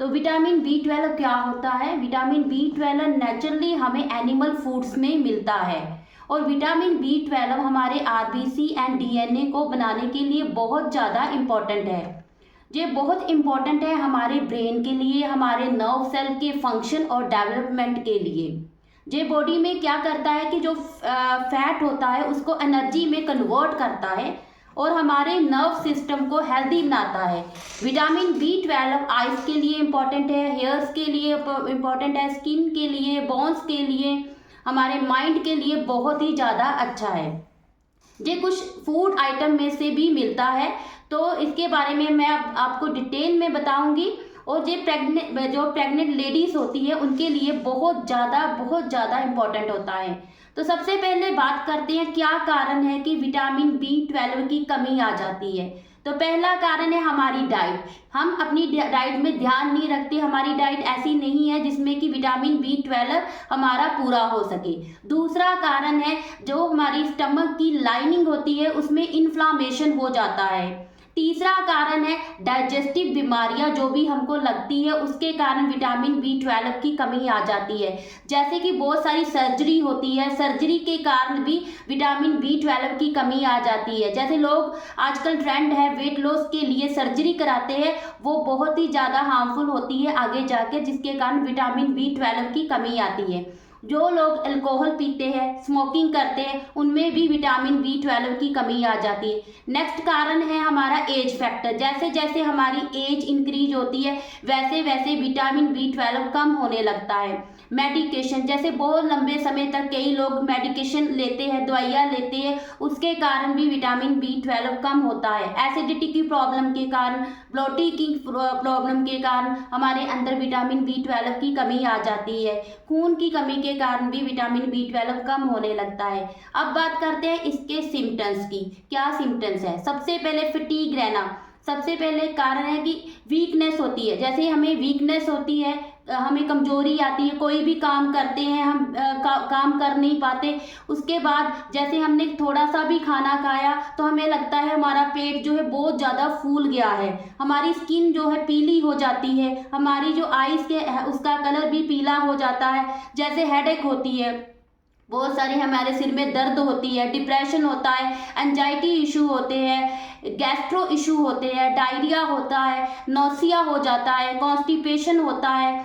तो vitamin B12 क्या होता है? विटामिन B12 नेचुरली हमें एनिमल फूड्स में मिलता है और विटामिन B12 हमारे RBC एंड DNA को बनाने के लिए बहुत ज़्यादा इम्पॉर्टेंट है। ये बहुत इम्पॉर्टेंट है हमारे ब्रेन के लिए, हमारे नर्व सेल के फंक्शन और डेवलपमेंट के लिए। ये बॉडी में क्या करता है कि जो फैट होता है उसको एनर्जी में कन्वर्ट करता है और हमारे नर्व सिस्टम को हेल्दी बनाता है। विटामिन B12 आइज के लिए इम्पॉर्टेंट है, हेयर्स के लिए इम्पॉर्टेंट है, स्किन के लिए, बोन्स के लिए, हमारे माइंड के लिए बहुत ही ज़्यादा अच्छा है। ये कुछ फूड आइटम में से भी मिलता है, तो इसके बारे में मैं आपको डिटेल में बताऊंगी। और ये जो प्रेग्नेंट लेडीज़ होती है उनके लिए बहुत ज़्यादा इम्पॉर्टेंट होता है। तो सबसे पहले बात करते हैं क्या कारण है कि विटामिन B12 की कमी आ जाती है। तो पहला कारण है हमारी डाइट। हम अपनी डाइट में ध्यान नहीं रखते, हमारी डाइट ऐसी नहीं है जिसमें कि विटामिन B12 हमारा पूरा हो सके। दूसरा कारण है जो हमारी स्टमक की लाइनिंग होती है उसमें इन्फ्लामेशन हो जाता है। तीसरा कारण है डाइजेस्टिव बीमारियां जो भी हमको लगती है उसके कारण विटामिन B12 की कमी आ जाती है। जैसे कि बहुत सारी सर्जरी होती है, सर्जरी के कारण भी विटामिन B12 की कमी आ जाती है। जैसे लोग आजकल ट्रेंड है वेट लॉस के लिए सर्जरी कराते हैं, वो बहुत ही ज़्यादा हार्मफुल होती है आगे जाके, जिसके कारण विटामिन B12 की कमी आती है। जो लोग अल्कोहल पीते हैं, स्मोकिंग करते हैं, उनमें भी विटामिन B12 की कमी आ जाती है। नेक्स्ट कारण है हमारा एज फैक्टर। जैसे जैसे हमारी एज इंक्रीज होती है वैसे वैसे विटामिन B12 कम होने लगता है। मेडिकेशन, जैसे बहुत लंबे समय तक कई लोग मेडिकेशन लेते हैं, दवाइयाँ लेते हैं, उसके कारण भी विटामिन B12 कम होता है। एसिडिटी की प्रॉब्लम के कारण, ब्लोटिंग की प्रॉब्लम के कारण हमारे अंदर विटामिन B12 की कमी आ जाती है। खून की कमी के कारण भी विटामिन B12 कम होने लगता है। अब बात करते हैं इसके सिम्टम्स की। क्या सिम्टम्स है? सबसे पहले फटीग रहना, सबसे पहले कारण है कि वीकनेस होती है। जैसे हमें वीकनेस होती है, हमें कमजोरी आती है, कोई भी काम करते हैं हम काम कर नहीं पाते। उसके बाद जैसे हमने थोड़ा सा भी खाना खाया तो हमें लगता है हमारा पेट जो है बहुत ज़्यादा फूल गया है, हमारी स्किन जो है पीली हो जाती है, हमारी जो आईज के उसका कलर भी पीला हो जाता है। जैसे हेडेक होती है, बहुत सारे हमारे सिर में दर्द होती है, डिप्रेशन होता है, एंजाइटी इशू होते हैं, गैस्ट्रो इशू होते हैं, डायरिया होता है, नौसिया हो जाता है, कॉन्स्टिपेशन होता है,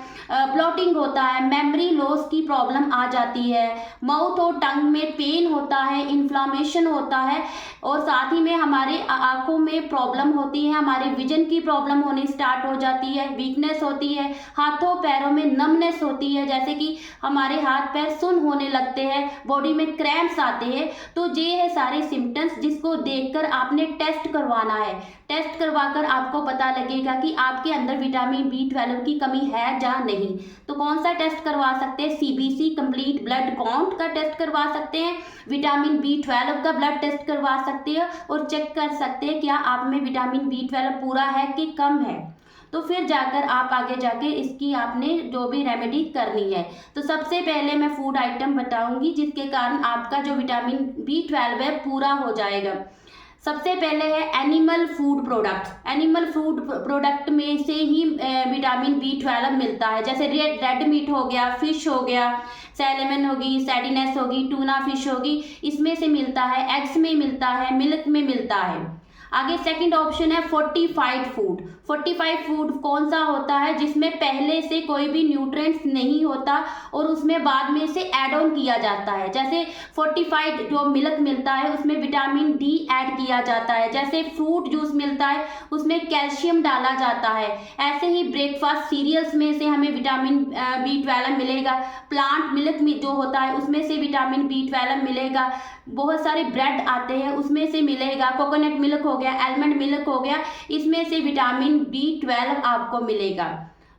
ब्लोटिंग होता है, मेमोरी लॉस की प्रॉब्लम आ जाती है, माउथ और टंग में पेन होता है, इन्फ्लामेशन होता है और साथ ही में हमारे आंखों में प्रॉब्लम होती है, हमारे विजन की प्रॉब्लम होनी स्टार्ट हो जाती है, वीकनेस होती है, हाथों पैरों में नमनेस होती है, जैसे कि हमारे हाथ पैर सुन्न होने लगते हैं, बॉडी में क्रैम्प्स आते हैं। तो ये है सारे सिम्टम्स जिसको देखकर आपने टेस्ट करवाना है। टेस्ट करवाकर आपको पता लगेगा कि आपके अंदर विटामिन B12 की कमी है या नहीं। तो कौन सा टेस्ट करवा सकते हैं? CBC कंप्लीट ब्लड काउंट का टेस्ट करवा सकते हैं, विटामिन B12 का ब्लड टेस्ट करवा सकते हैं और चेक कर सकते हैं क्या आप में विटामिन B12 पूरा है कि कम है। तो फिर जाकर आप आगे जाके इसकी आपने जो भी रेमेडी करनी है। तो सबसे पहले मैं फूड आइटम बताऊंगी जिसके कारण आपका जो विटामिन B12 है पूरा हो जाएगा। सबसे पहले है animal food product. Animal food product में से ही विटामिन B12 मिलता है। जैसे रेड मीट हो गया, फिश हो गया, सैलमन होगी, सैर्डिनेस होगी, टूना फिश होगी, इसमें से मिलता है, एग्स में मिलता है, मिल्क में मिलता है। आगे सेकंड ऑप्शन है फोर्टिफाइड फूड। फोर्टिफाइड फूड कौन सा होता है? जिसमें पहले से कोई भी न्यूट्रिएंट्स नहीं होता और उसमें बाद में से ऐड ऑन किया जाता है। जैसे फोर्टिफाइड जो मिल्क मिलता है उसमें विटामिन D ऐड किया जाता है। जैसे फ्रूट जूस मिलता है उसमें कैल्शियम डाला जाता है। ऐसे ही ब्रेकफास्ट सीरियल्स में से हमें विटामिन B12 मिलेगा। प्लांट मिल्क में जो होता है उसमें से विटामिन B12 मिलेगा। बहुत सारे ब्रेड आते हैं उसमें से मिलेगा। कोकोनट मिल्क हो गया, आलमंड मिल्क हो गया, इसमें से विटामिन B12 आपको मिलेगा।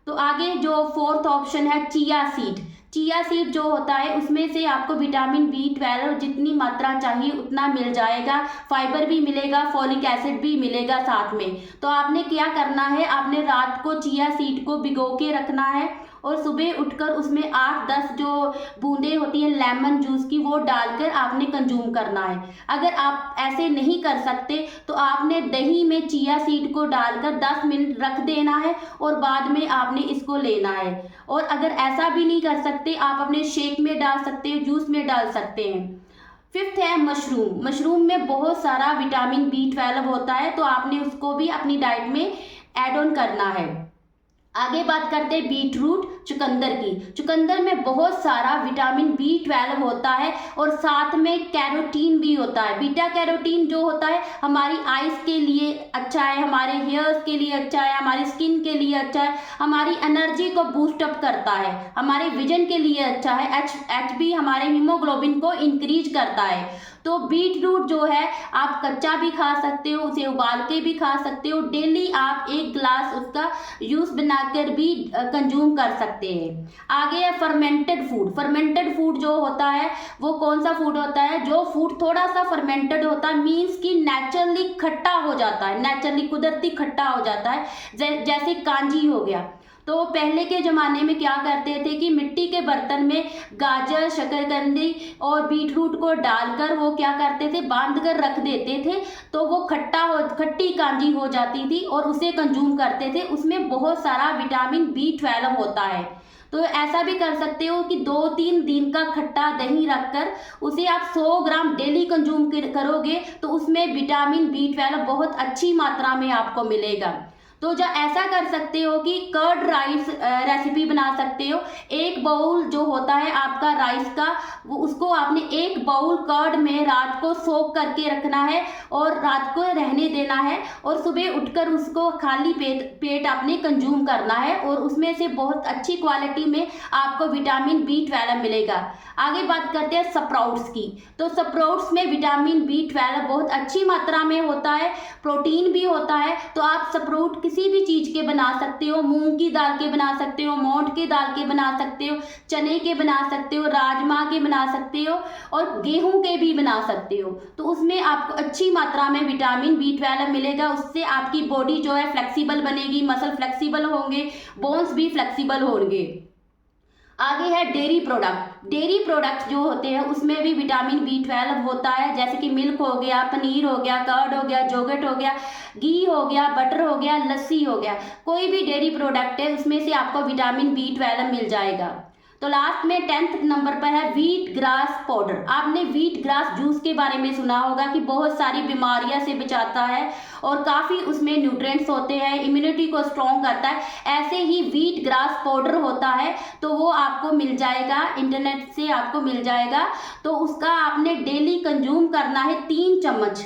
तो आगे जो फोर्थ ऑप्शन है चिया सीड। चिया सीड जो होता है उसमें से आपको विटामिन B12 जितनी मात्रा चाहिए उतना मिल जाएगा। फाइबर भी मिलेगा, फॉलिक एसिड भी मिलेगा साथ में। तो आपने क्या करना है, आपने रात को चिया सीड को भिगो के रखना है और सुबह उठकर उसमें 8-10 जो बूंदें होती हैं लेमन जूस की वो डालकर आपने कंज्यूम करना है। अगर आप ऐसे नहीं कर सकते तो आपने दही में चिया सीड को डालकर 10 मिनट रख देना है और बाद में आपने इसको लेना है। और अगर ऐसा भी नहीं कर सकते आप अपने शेक में डाल सकते हो, जूस में डाल सकते हैं। फिफ्थ है मशरूम। मशरूम में बहुत सारा विटामिन B12 होता है, तो आपने उसको भी अपनी डाइट में ऐड ऑन करना है। आगे बात करते हैं बीटरूट, चुकंदर की। चुकंदर में बहुत सारा विटामिन B12 होता है और साथ में कैरोटीन भी होता है। बीटा कैरोटीन जो होता है हमारी आइज के लिए अच्छा है, हमारे हेयर्स के लिए अच्छा है, हमारी स्किन के लिए अच्छा है, हमारी एनर्जी को बूस्ट अप करता है, हमारे विजन के लिए अच्छा है। HB हमारे हीमोग्लोबिन को इंक्रीज करता है। तो बीट रूट जो है आप कच्चा भी खा सकते हो, उसे उबाल के भी खा सकते हो, डेली आप 1 ग्लास उसका जूस बनाकर भी कंज्यूम कर सकते हैं। आगे है फर्मेंटेड फूड। फर्मेंटेड फूड जो होता है वो कौन सा फूड होता है? जो फूड थोड़ा सा फर्मेंटेड होता है, मीन्स कि नेचुरली खट्टा हो जाता है, नेचुरली कुदरती खट्टा हो जाता है, जैसे कांजी हो गया। तो पहले के ज़माने में क्या करते थे कि मिट्टी के बर्तन में गाजर, शकरकंदी और बीटरूट को डालकर वो क्या करते थे, बांध कर रख देते थे, तो वो खट्टी कांजी हो जाती थी और उसे कंज्यूम करते थे। उसमें बहुत सारा विटामिन B12 होता है। तो ऐसा भी कर सकते हो कि 2-3 दिन का खट्टा दही रखकर उसे आप 100 ग्राम डेली कंज्यूम करोगे तो उसमें विटामिन B12 बहुत अच्छी मात्रा में आपको मिलेगा। तो जो ऐसा कर सकते हो कि कर्ड राइस रेसिपी बना सकते हो। 1 बाउल जो होता है आपका राइस का, वो उसको आपने 1 बाउल कर्ड में रात को सोक करके रखना है और रात को रहने देना है और सुबह उठकर उसको खाली पेट आपने कंज्यूम करना है और उसमें से बहुत अच्छी क्वालिटी में आपको विटामिन B12 मिलेगा। आगे बात करते हैं स्प्राउट्स की। तो स्प्राउट्स में विटामिन B12 बहुत अच्छी मात्रा में होता है, प्रोटीन भी होता है। तो आप स्प्राउट किसी भी चीज़ के बना सकते हो, मूंग की दाल के बना सकते हो, मोठ की दाल के बना सकते हो, चने के बना सकते हो, राजमा के बना सकते हो और गेहूं के भी बना सकते हो। तो उसमें आपको अच्छी मात्रा में विटामिन B12 मिलेगा। उससे आपकी बॉडी जो है फ्लेक्सिबल बनेगी, मसल फ्लेक्सिबल होंगे, बोन्स भी फ्लेक्सिबल होंगे। आगे है डेयरी प्रोडक्ट। डेयरी प्रोडक्ट्स जो होते हैं उसमें भी विटामिन B12 होता है, जैसे कि मिल्क हो गया, पनीर हो गया, कर्ड हो गया, योगर्ट हो गया, घी हो गया, बटर हो गया, लस्सी हो गया। कोई भी डेयरी प्रोडक्ट है उसमें से आपको विटामिन B12 मिल जाएगा। तो लास्ट में 10th नंबर पर है व्हीट ग्रास पाउडर। आपने व्हीट ग्रास जूस के बारे में सुना होगा कि बहुत सारी बीमारियां से बचाता है और काफ़ी उसमें न्यूट्रिएंट्स होते हैं, इम्यूनिटी को स्ट्रॉन्ग करता है। ऐसे ही व्हीट ग्रास पाउडर होता है, तो वो आपको मिल जाएगा, इंटरनेट से आपको मिल जाएगा। तो उसका आपने डेली कंज्यूम करना है 3 चम्मच।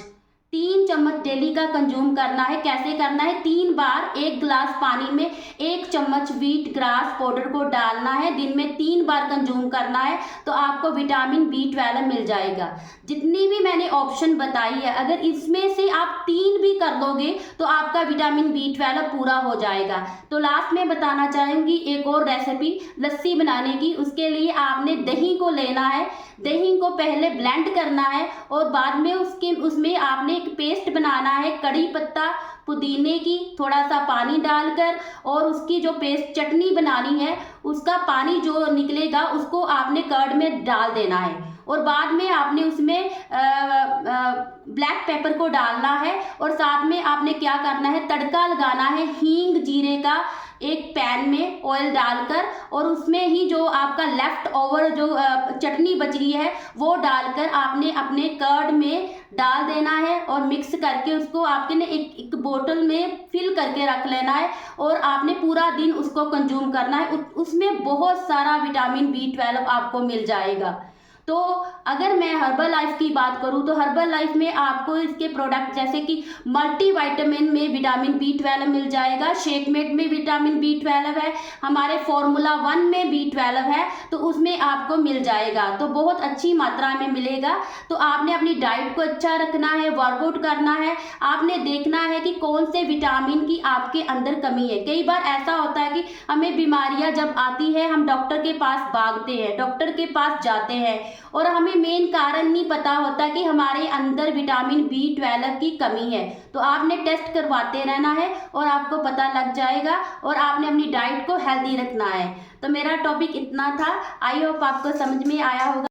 3 चम्मच डेली का कंज्यूम करना है। कैसे करना है? 3 बार 1 गिलास पानी में 1 चम्मच व्हीट ग्रास पाउडर को डालना है, दिन में 3 बार कंज्यूम करना है, तो आपको विटामिन B12 मिल जाएगा। जितनी भी मैंने ऑप्शन बताई है, अगर इसमें से आप 3 भी कर दोगे तो आपका विटामिन B12 पूरा हो जाएगा। तो लास्ट में बताना चाहूँगी एक और रेसिपी लस्सी बनाने की। उसके लिए आपने दही को लेना है, दही को पहले ब्लेंड करना है और बाद में उसमें आपने एक पेस्ट बनाना है, कड़ी पत्ता, पुदीने की, थोड़ा सा पानी डालकर, और उसकी जो पेस्ट चटनी बनानी है उसका पानी जो निकलेगा उसको आपने कर्ड में डाल देना है और बाद में आपने उसमें ब्लैक पेपर को डालना है और साथ में आपने क्या करना है, तड़का लगाना है हींग जीरे का एक पैन में ऑयल डालकर, और उसमें ही जो आपका लेफ्ट ओवर जो चटनी बच गई है वो डालकर आपने अपने कर्ड में डाल देना है और मिक्स करके उसको आपके ने एक बोतल में फिल करके रख लेना है और आपने पूरा दिन उसको कंज्यूम करना है। उसमें बहुत सारा विटामिन B12 आपको मिल जाएगा। तो अगर मैं हर्बल लाइफ की बात करूं तो हर्बल लाइफ में आपको इसके प्रोडक्ट जैसे कि मल्टीविटामिन में विटामिन B12 मिल जाएगा, शेकमेट में विटामिन B12 है, हमारे फॉर्मूला 1 में B12 है, तो उसमें आपको मिल जाएगा। तो बहुत अच्छी मात्रा में मिलेगा। तो आपने अपनी डाइट को अच्छा रखना है, वर्कआउट करना है, आपने देखना है कि कौन से विटामिन की आपके अंदर कमी है। कई बार ऐसा होता है कि हमें बीमारियां जब आती है हम डॉक्टर के पास भागते हैं, डॉक्टर के पास जाते हैं, और हमें मेन कारण नहीं पता होता कि हमारे अंदर विटामिन B12 की कमी है। तो आपने टेस्ट करवाते रहना है और आपको पता लग जाएगा, और आपने अपनी डाइट को हेल्दी रखना है। तो मेरा टॉपिक इतना था, आई होप आपको समझ में आया होगा।